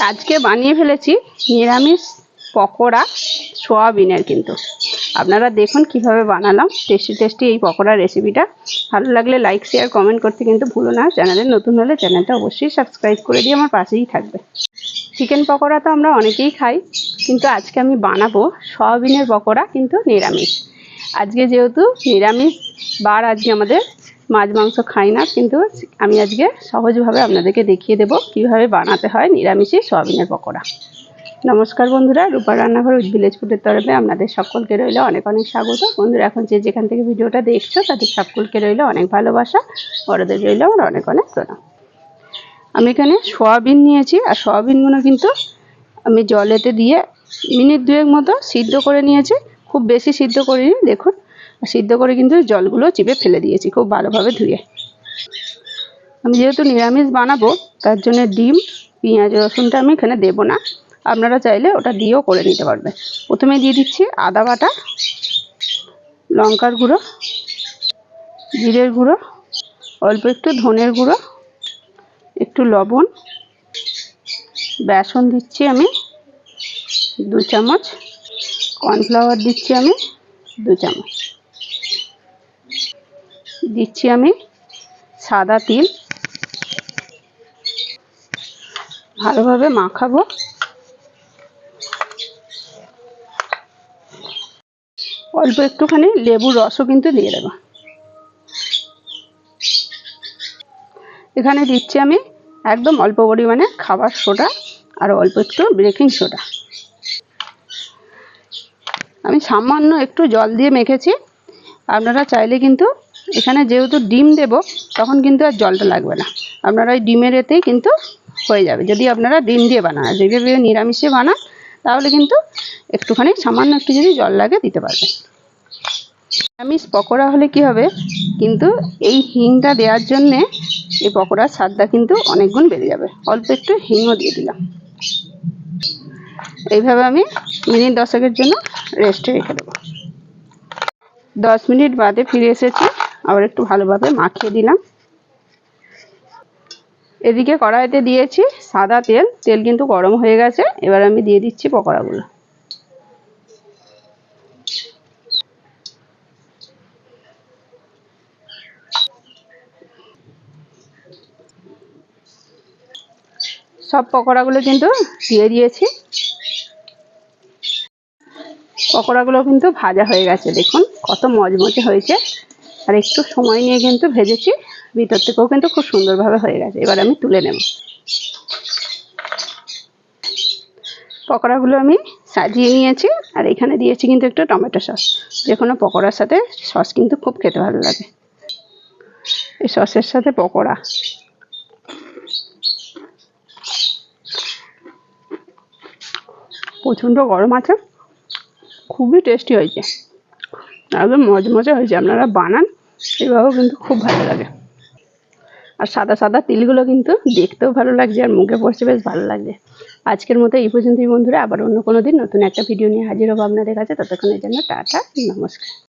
আজকে বানিয়ে ফেলেছি নিরামিষ পকোড়া সোয়াবিনের। কিন্তু আপনারা দেখুন কিভাবে বানালাম। টেস্টি এই পকোড়া রেসিপিটা ভালো লাগলে লাইক শেয়ার কমেন্ট করতে কিন্তু ভুলো না। চ্যানেলে নতুন হলে চ্যানেলটা অবশ্যই সাবস্ক্রাইব করে দিয়ে আমার পাশেই থাকবে। চিকেন পকোড়া তো আমরা অনেকেই খাই, কিন্তু আজকে আমি বানাবো সোয়াবিনের পকোড়া, কিন্তু নিরামিষ। আজকে যেহেতু নিরামিষ বার, আজকে আমাদের মাছ মাংস খাই না, কিন্তু আমি আজকে সহজভাবে আপনাদেরকে দেখিয়ে দেবো কীভাবে বানাতে হয় নিরামিষই সোয়াবিনের পকোড়া। নমস্কার বন্ধুরা, রূপার রান্নাঘর উইথ ভিলেজ ফুডের তরফে আপনাদের সকলকে রইল অনেক অনেক স্বাগত। বন্ধুরা, এখন যেখান থেকে ভিডিওটা দেখছো তাদের সকলকে রইল অনেক ভালোবাসা, বড়দের রইল আমার অনেক অনেক প্রণাম। আমি এখানে সোয়াবিন নিয়েছি, আর সোয়াবিনগুলো কিন্তু আমি জলেতে দিয়ে মিনিট 2 মতো সিদ্ধ করে নিয়েছি। খুব বেশি সিদ্ধ করিনি, দেখুন। সিদ্ধ করে কিন্তু জলগুলো চিপে ফেলে দিয়েছি খুব ভালোভাবে ধুয়ে। আমি যেহেতু নিরামিষ বানাবো, তার জন্য ডিম, পেঁয়াজ, রসুনটা আমি এখানে দেবো না। আপনারা চাইলে ওটা দিয়েও করে নিতে পারবেন। প্রথমে দিয়ে দিচ্ছি আদা বাটা, লঙ্কার গুঁড়ো, জিরের গুঁড়ো, অল্প একটু ধনের গুঁড়ো, একটু লবণ, বেসন দিচ্ছি আমি 2 চামচ, কর্নফ্লাওয়ার দিচ্ছি আমি 2 চামচ, দিচ্ছি আমি সাদা তিল। ভালোভাবে মাখাবো। অল্প একটুখানি লেবুর রসও কিন্তু দিয়ে দেবো। এখানে দিচ্ছি আমি একদম অল্প পরিমাণে খাবার সোডা আর অল্প একটু বেকিং সোডা। আমি সামান্য একটু জল দিয়ে মেখেছি। আপনারা চাইলে কিন্তু এখানে যেহেতু ডিম দেব, তখন কিন্তু আর জলটা লাগবে না। আপনারা ওই ডিমের এতেই কিন্তু হয়ে যাবে। যদি আপনারা ডিম দিয়ে বানান, যেভাবে নিরামিষে বানান, তাহলে কিন্তু একটুখানি সামান্য একটু যদি জল লাগে দিতে পারবেন। নিরামিষ পকোড়া হলে কি হবে, কিন্তু এই হিংটা দেওয়ার জন্যে এই পকোড়ার স্বাদটা কিন্তু অনেক গুণ বেড়ে যাবে। অল্প একটু হিংও দিয়ে দিলাম। এইভাবে আমি মিনিট 10 জন্য রেস্টে রেখে দেবো। 10 মিনিট বাদে ফিরে এসেছি, আবার একটু ভালোভাবে মাখিয়ে দিলাম। এদিকে কড়াইতে দিয়েছি সাদা তেল, তেল কিন্তু গরম হয়ে গেছে। এবার আমি দিয়ে দিচ্ছি পকোড়াগুলো। সব পকোড়াগুলো কিন্তু দিয়ে দিয়েছি। পকোড়াগুলো কিন্তু ভাজা হয়ে গেছে, দেখুন কত মচমচে হয়েছে। আর একটু সময় নিয়ে কিন্তু ভেজেছি, ভিতর থেকেও কিন্তু খুব সুন্দরভাবে হয়ে গেছে। এবার আমি তুলে নেব। পকোড়াগুলো আমি সাজিয়ে নিয়েছি, আর এখানে দিয়েছি কিন্তু একটু টমেটো সস। যে কোনো পকোড়ার সাথে সস কিন্তু খুব খেতে ভালো লাগে। এই সসের সাথে পকোড়া প্রচণ্ড গরম আছে, খুবই টেস্টি হয়েছে, একদম মজমজে হয়েছে। আপনারা বানান, এইভাবেও কিন্তু খুব ভালো লাগে। আর সাদা সাদা তিলগুলো কিন্তু দেখতেও ভালো লাগছে, আর মুখে পড়ছে বেশ ভালো লাগছে। আজকের মতো এই পর্যন্তই বন্ধুরা। আবার অন্য কোনো দিন নতুন একটা ভিডিও নিয়ে হাজির হবো আপনাদের কাছে। ততক্ষণের জন্য টাটা, নমস্কার।